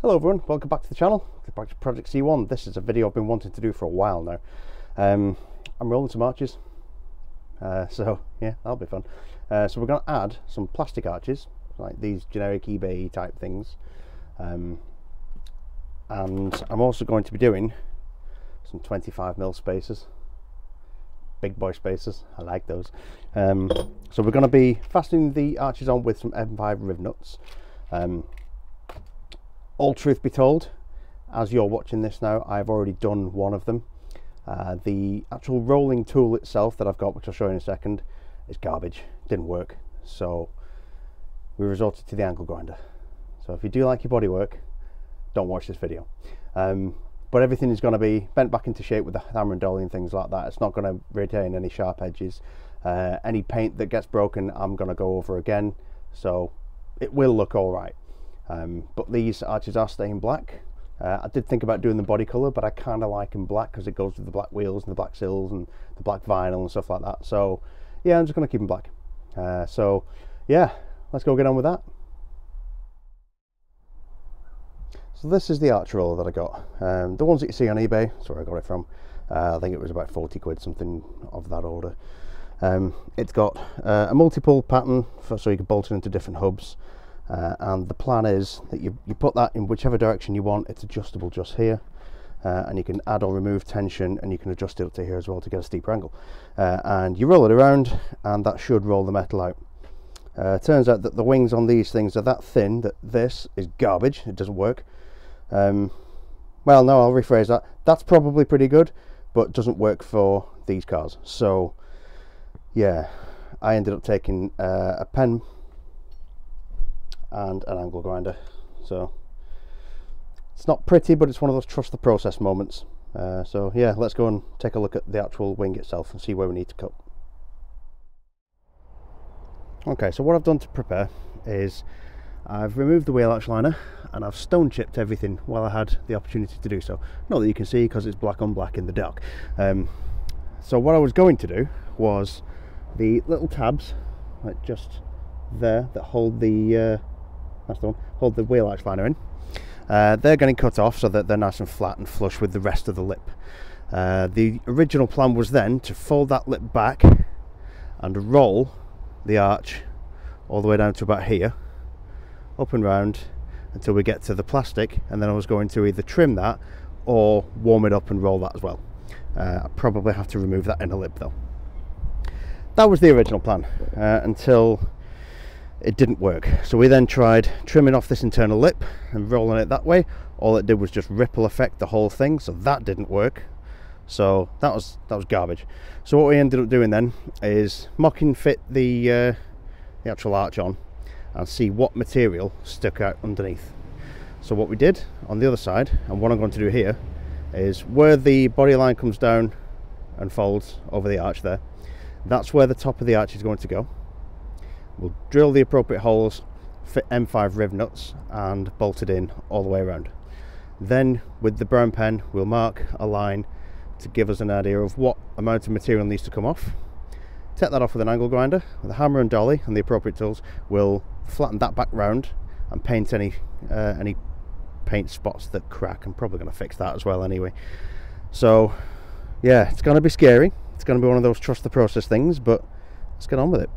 Hello everyone, welcome back to the channel, back to Project C1. This is a video I've been wanting to do for a while now. I'm rolling some arches, so yeah, that'll be fun. So we're going to add some plastic arches, like these generic eBay type things, and I'm also going to be doing some 25mm spacers, big boy spacers. I like those. So we're going to be fastening the arches on with some M5 riv nuts. All truth be told, as you're watching this now, I've already done one of them. The actual rolling tool itself that I've got, which I'll show you in a second, is garbage. Didn't work, so we resorted to the angle grinder. So if you do like your bodywork, don't watch this video. But everything is going to be bent back into shape with the hammer and dolly and things like that. It's not going to retain any sharp edges. Any paint that gets broken, I'm going to go over again, so it will look all right. But these arches are staying black. I did think about doing the body colour, but I kind of like them black because it goes with the black wheels and the black sills and the black vinyl and stuff like that. So yeah, I'm just going to keep them black. So yeah, let's go get on with that. So this is the arch roller that I got. The ones that you see on eBay, that's where I got it from. I think it was about 40 quid, something of that order. It's got a multi-pull pattern so you can bolt it into different hubs. And the plan is that you put that in whichever direction you want. It's adjustable just here, and you can add or remove tension, and you can adjust it up to here as well to get a steeper angle. And you roll it around, and that should roll the metal out. Turns out that the wings on these things are that thin that this is garbage. It doesn't work. Well, no, I'll rephrase that. That's probably pretty good, but doesn't work for these cars. So yeah, I ended up taking a pen and an angle grinder. So it's not pretty, but it's one of those trust the process moments. So yeah, let's go and take a look at the actual wing itself and see where we need to cut. Okay, so what I've done to prepare is I've removed the wheel arch liner and I've stone chipped everything while I had the opportunity to do so. Not that you can see because it's black on black in the dark. So what I was going to do was the little tabs, like just there, that hold the that's the one, hold the wheel arch liner in. They're getting cut off so that they're nice and flat and flush with the rest of the lip. The original plan was then to fold that lip back and roll the arch all the way down to about here, up and round until we get to the plastic, and then I was going to either trim that or warm it up and roll that as well. I probably have to remove that inner lip though. That was the original plan until it didn't work. So we then tried trimming off this internal lip and rolling it that way. All it did was just ripple effect the whole thing, so that didn't work. So that was garbage. So what we ended up doing then is mocking fit the actual arch on and see what material stuck out underneath. So what we did on the other side, and what I'm going to do here, is where the body line comes down and folds over the arch there, that's where the top of the arch is going to go. We'll drill the appropriate holes, fit M5 riv nuts and bolt it in all the way around. Then with the brown pen we'll mark a line to give us an idea of what amount of material needs to come off. Take that off with an angle grinder. With a hammer and dolly and the appropriate tools, we'll flatten that back round and paint any paint spots that crack. I'm probably going to fix that as well anyway. So yeah, it's going to be scary. It's going to be one of those trust the process things, but let's get on with it.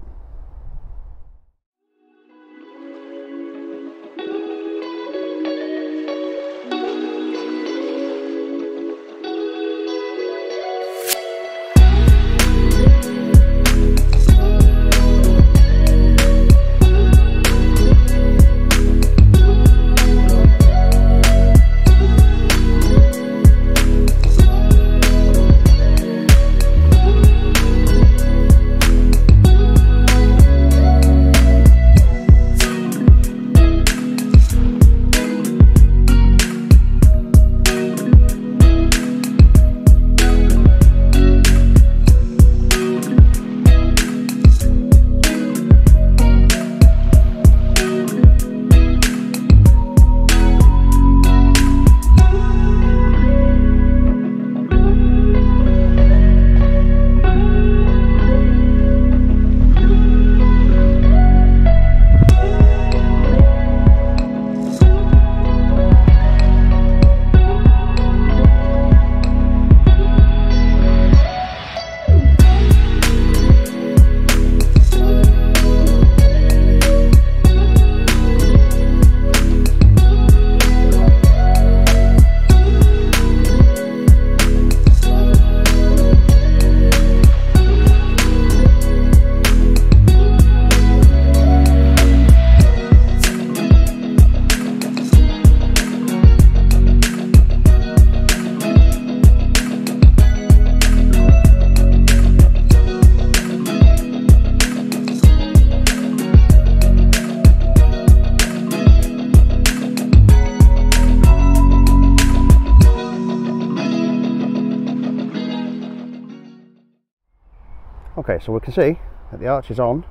Okay, so we can see that the arch is on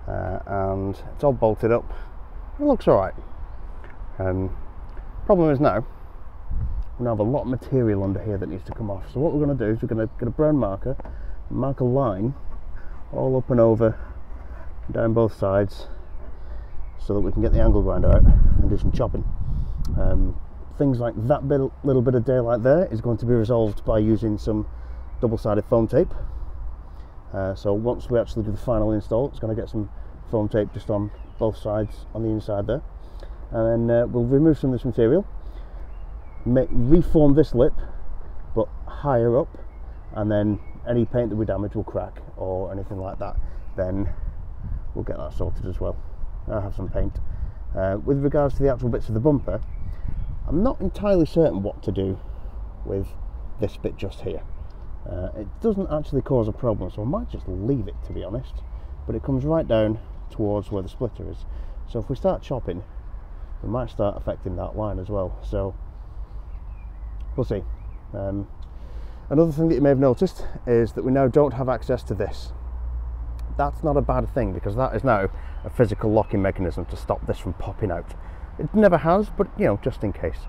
and it's all bolted up. It looks alright. Problem is now we have a lot of material under here that needs to come off. So what we're going to do is we're going to get a brown marker, mark a line all up and over, down both sides, so that we can get the angle grinder out and do some chopping. Things like that little bit of daylight there is going to be resolved by using some double-sided foam tape. So once we actually do the final install, it's going to get some foam tape just on both sides on the inside there, and then we'll remove some of this material, reform this lip but higher up, and then any paint that we damage will crack or anything like that, then we'll get that sorted as well. I'll have some paint. With regards to the actual bits of the bumper, I'm not entirely certain what to do with this bit just here. It doesn't actually cause a problem, so I might just leave it, to be honest, but it comes right down towards where the splitter is, so if we start chopping we might start affecting that line as well, so we'll see. Another thing that you may have noticed is that we now don't have access to this. That's not a bad thing, because that is now a physical locking mechanism to stop this from popping out. It never has, but you know, just in case.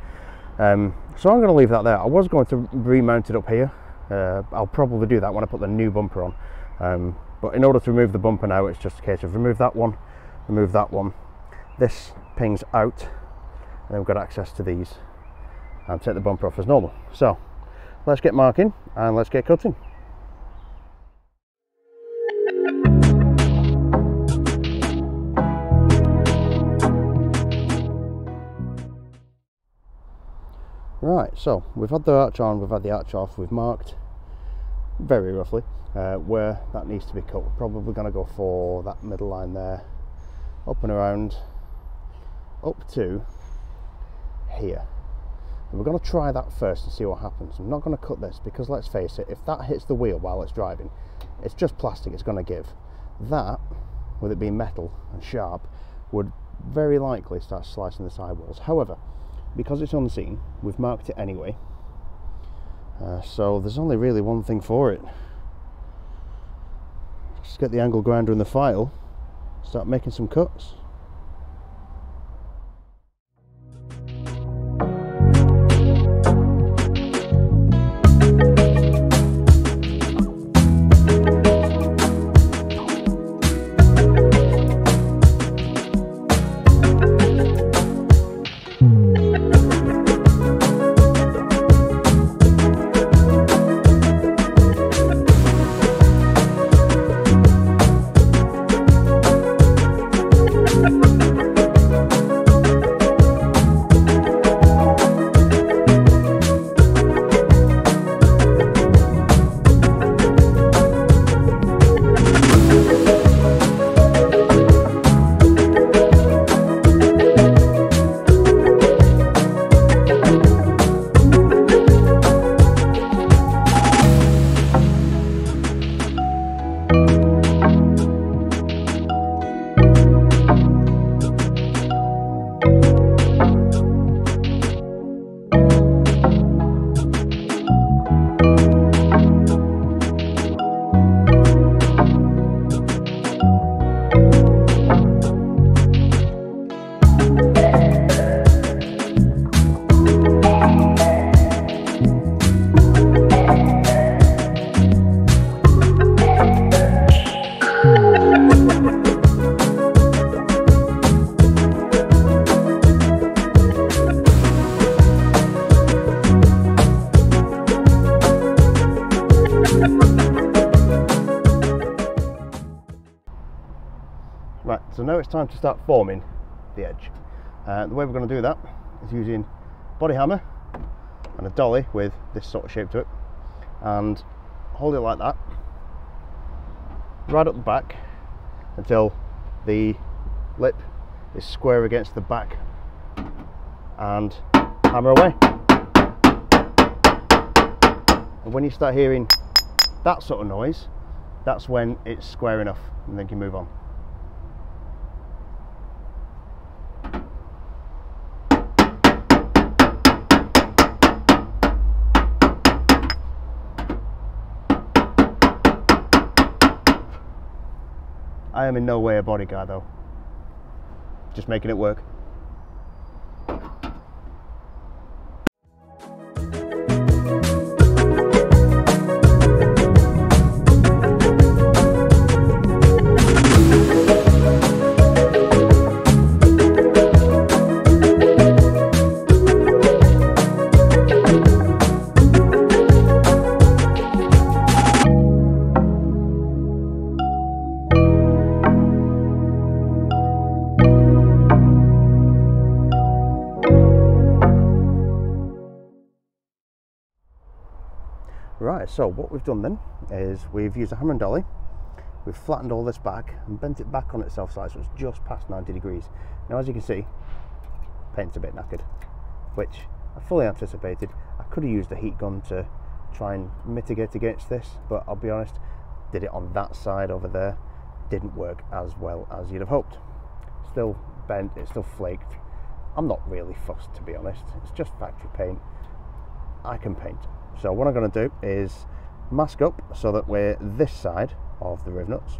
So I'm going to leave that there. I was going to remount it up here. I'll probably do that when I put the new bumper on, but in order to remove the bumper now, it's just a case of remove that one, remove that one, this pings out, and then we've got access to these, and take the bumper off as normal. So let's get marking and let's get cutting. Right, so we've had the arch on, we've had the arch off, we've marked very roughly where that needs to be cut. We're probably going to go for that middle line there, up and around, up to here. And we're going to try that first and see what happens. I'm not going to cut this because, let's face it, if that hits the wheel while it's driving, it's just plastic, it's going to give. That, with it being metal and sharp, would very likely start slicing the sidewalls. However, because it's unseen, we've marked it anyway, so there's only really one thing for it. Just get the angle grinder in the file, start making some cuts. Right, so now it's time to start forming the edge. The way we're going to do that is using body hammer and a dolly with this sort of shape to it, and hold it like that right up the back until the lip is square against the back, and hammer away. And when you start hearing that sort of noise, that's when it's square enough, and then you can move on. I am in no way a body guy though. Just making it work. Right, so what we've done then is we've used a hammer and dolly, we've flattened all this back and bent it back on itself side so it's just past 90 degrees. Now as you can see, paint's a bit knackered, which I fully anticipated. I could have used a heat gun to try and mitigate against this, but I'll be honest, did it on that side over there, didn't work as well as you'd have hoped. Still bent, it's still flaked. I'm not really fussed, to be honest, it's just factory paint. I can paint. So what I'm going to do is mask up so that we're this side of the riv nuts,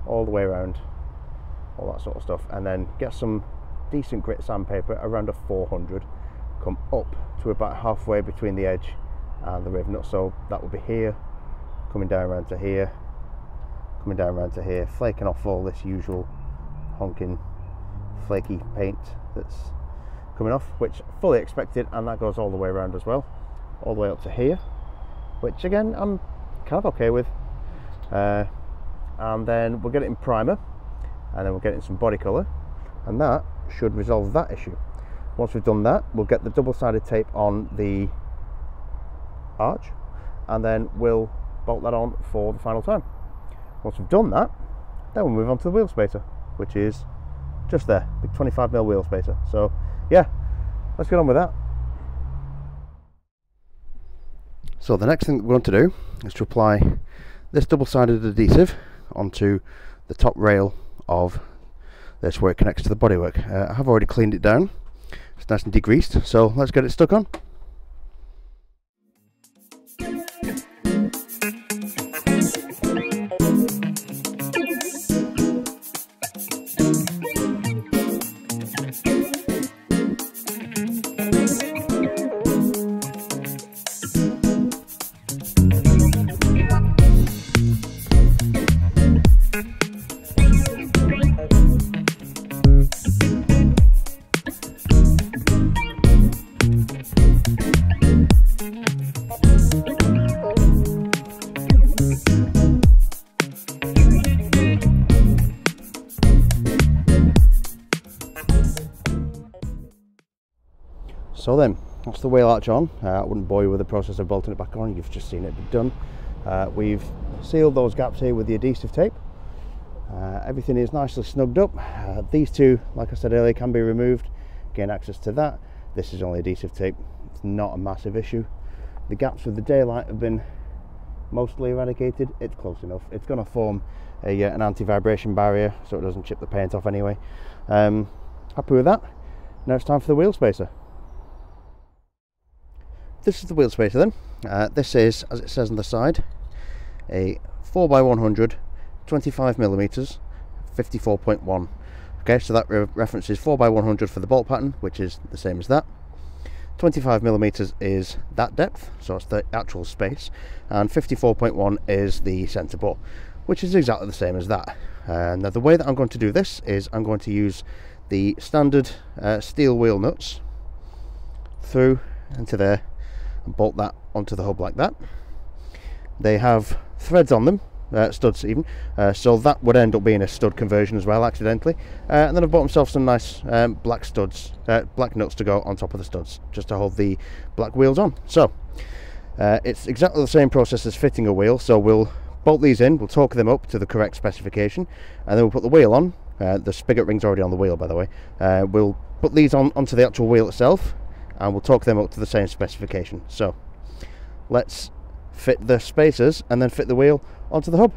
all the way around, all that sort of stuff, and then get some decent grit sandpaper around a 400, come up to about halfway between the edge and the riv nut. So that will be here, coming down around to here, coming down around to here, flaking off all this usual honking flaky paint that's coming off, which I fully expected, and that goes all the way around as well, all the way up to here, which again I'm kind of okay with. And then we'll get it in primer, and then we'll get it in some body colour, and that should resolve that issue. Once we've done that, we'll get the double-sided tape on the arch, and then we'll bolt that on for the final time. Once we've done that, then we'll move on to the wheel spacer, which is just there, big 25mm wheel spacer. So yeah, let's get on with that. So the next thing that we want to do is to apply this double-sided adhesive onto the top rail of this where it connects to the bodywork. I have already cleaned it down, it's nice and degreased, so let's get it stuck on. So then, that's the wheel arch on. I wouldn't bore you with the process of bolting it back on, you've just seen it be done. We've sealed those gaps here with the adhesive tape. Everything is nicely snugged up. These two, like I said earlier, can be removed, gain access to that. This is only adhesive tape, it's not a massive issue. The gaps with the daylight have been mostly eradicated. It's close enough. It's going to form an anti-vibration barrier so it doesn't chip the paint off anyway. Happy with that. Now it's time for the wheel spacer. This is the wheel spacer then. This is, as it says on the side, a 4x100, 25mm, 54.1. Okay, so that references 4x100 for the bolt pattern, which is the same as that. 25mm is that depth, so it's the actual space, and 54.1 is the centre bore, which is exactly the same as that. Now the way that I'm going to do this is I'm going to use the standard steel wheel nuts through into there and bolt that onto the hub like that. They have threads on them, studs even, so that would end up being a stud conversion as well accidentally. And then I've bought myself some nice black studs, black nuts to go on top of the studs, just to hold the black wheels on. So it's exactly the same process as fitting a wheel. So we'll bolt these in, we'll torque them up to the correct specification, and then we'll put the wheel on. The spigot ring's already on the wheel, by the way. We'll put these onto the actual wheel itself, and we'll torque them up to the same specification. So let's fit the spacers and then fit the wheel onto the hub.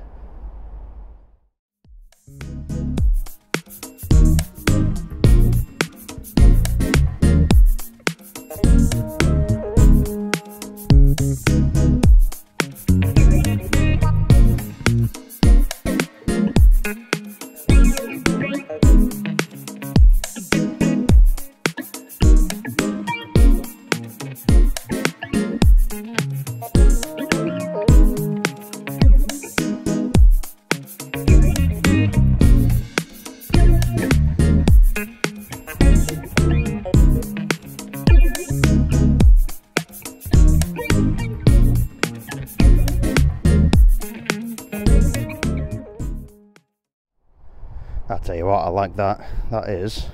tell you what, I like that. That is,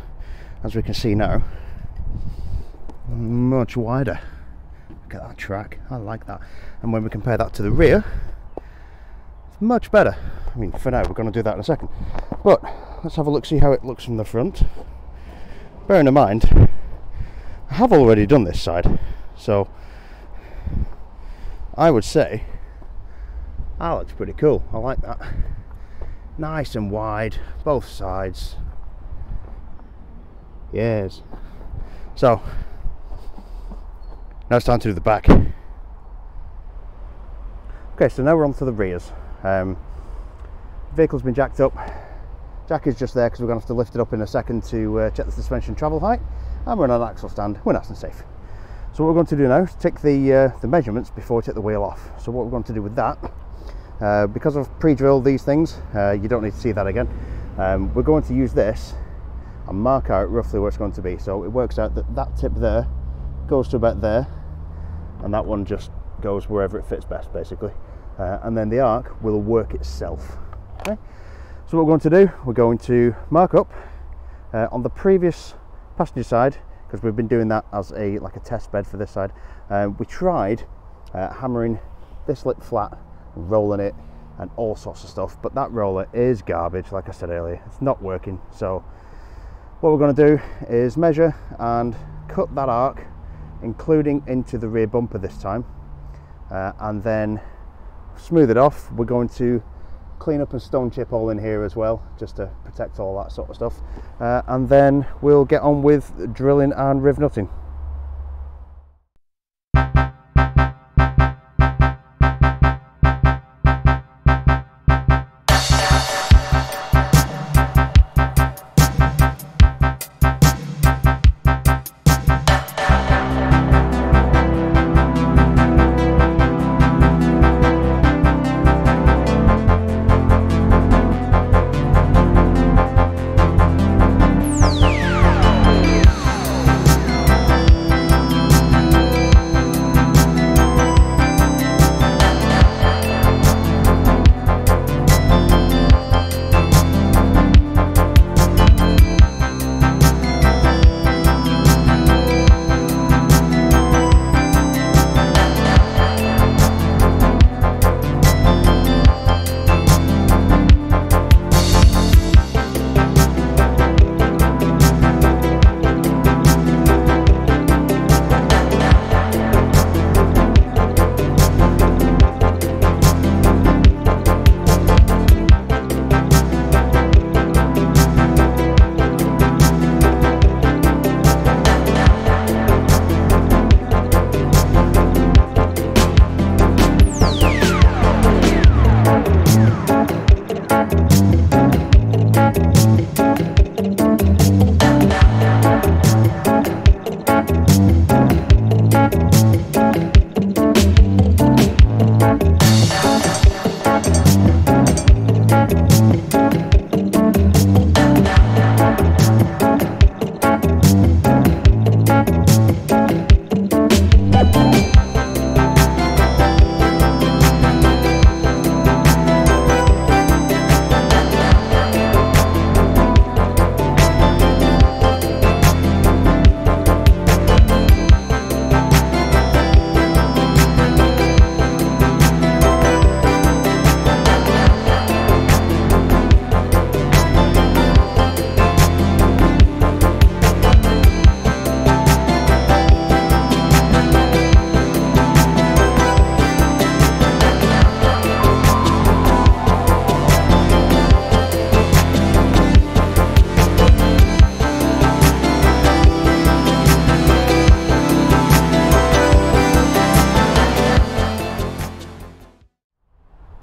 as we can see now, much wider. Look at that track, I like that. And when we compare that to the rear, it's much better. I mean, for now, we're going to do that in a second. But let's have a look, see how it looks from the front. Bearing in mind, I have already done this side, so I would say that looks pretty cool. I like that. Nice and wide, both sides. Yes. So now it's time to do the back. Okay, so now we're on to the rears. Vehicle's been jacked up. Jack is just there because we're going to have to lift it up in a second to check the suspension travel height, and we're on an axle stand. We're nice and safe. So what we're going to do now is take the measurements before we take the wheel off. So what we're going to do with that, because I've pre-drilled these things, you don't need to see that again. We're going to use this and mark out roughly where it's going to be. So it works out that that tip there goes to about there, and that one just goes wherever it fits best, basically. And then the arc will work itself. Okay. So what we're going to do, we're going to mark up on the previous passenger side, because we've been doing that as like a test bed for this side. We tried hammering this lip flat, rolling it, and all sorts of stuff, but that roller is garbage. Like I said earlier, it's not working. So what we're going to do is measure and cut that arc, including into the rear bumper this time, and then smooth it off. We're going to clean up and stone chip all in here as well, just to protect all that sort of stuff, and then we'll get on with drilling and riv nutting.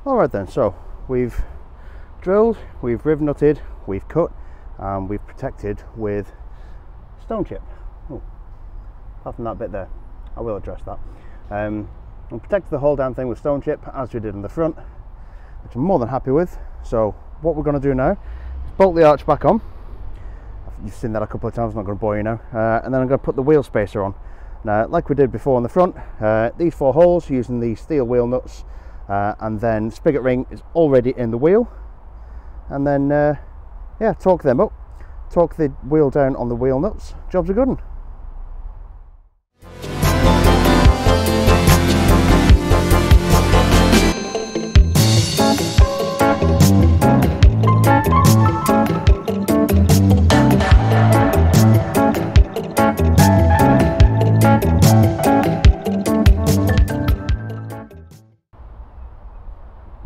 Alright then, so we've drilled, we've riv nutted, we've cut, and we've protected with stone chip. Oh, apart from that bit there, I will address that. We protected the whole damn thing with stone chip, as we did in the front, which I'm more than happy with. So what we're going to do now is bolt the arch back on. You've seen that a couple of times, I'm not going to bore you now. And then I'm going to put the wheel spacer on. Now, like we did before on the front, these 4 holes using the steel wheel nuts, and then spigot ring is already in the wheel. And then yeah, torque them up, torque the wheel down on the wheel nuts, job's a good one.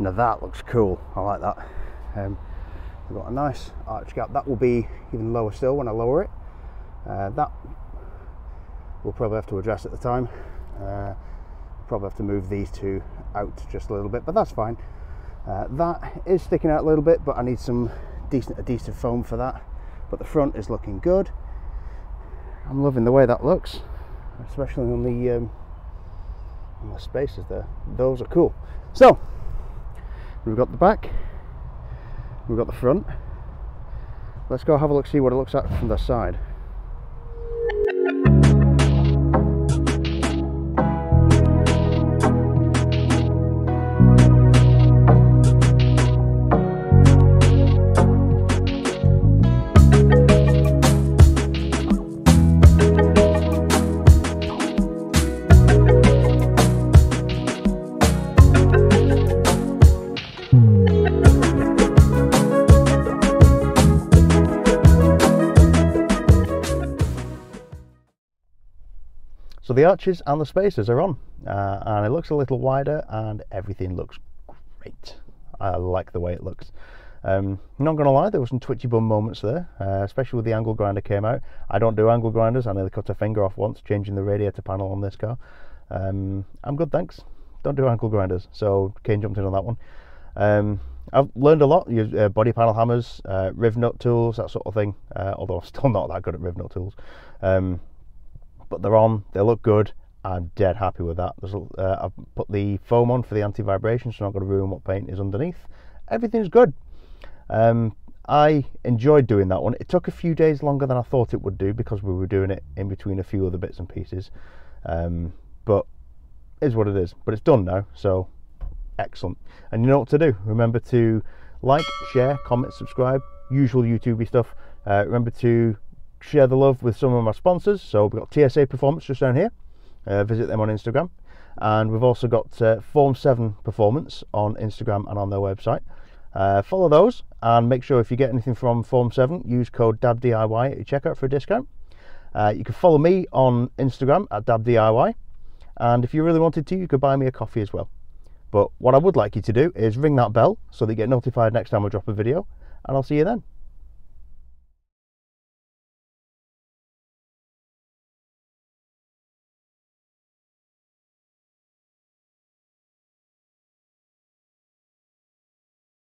Now that looks cool, I like that. We've got a nice arch gap. That will be even lower still when I lower it. That we'll probably have to adjust at the time. Probably have to move these two out just a little bit, but that's fine. That is sticking out a little bit, but I need some decent adhesive foam for that. But the front is looking good. I'm loving the way that looks, especially on the spaces there. Those are cool. So we've got the back, we've got the front. Let's go have a look, see what it looks like from the side. So the arches and the spacers are on, and it looks a little wider and everything looks great. I like the way it looks. Not gonna lie, there were some twitchy bum moments there, especially with the angle grinder came out. I don't do angle grinders. I nearly cut a finger off once changing the radiator panel on this car. I'm good, thanks. Don't do angle grinders, so Kane jumped in on that one. I've learned a lot. Use body panel hammers, riv nut tools, that sort of thing, although I'm still not that good at riv nut tools. But they're on, they look good. I'm dead happy with that. I've put the foam on for the anti-vibration, so I'm not going to ruin what paint is underneath. Everything's good. I enjoyed doing that one. It took a few days longer than I thought it would do because we were doing it in between a few other bits and pieces. But it is what it is. But it's done now, so excellent. And you know what to do. Remember to like, share, comment, subscribe, usual YouTubey stuff. Remember to share the love with some of my sponsors. So we've got TSA Performance just down here. Visit them on Instagram, and we've also got Form 7 Performance on Instagram and on their website. Follow those, and make sure if you get anything from Form 7, use code DABDIY at your checkout for a discount. You can follow me on Instagram at DABDIY, and if you really wanted to, you could buy me a coffee as well. But what I would like you to do is ring that bell so that you get notified next time I drop a video, and I'll see you then.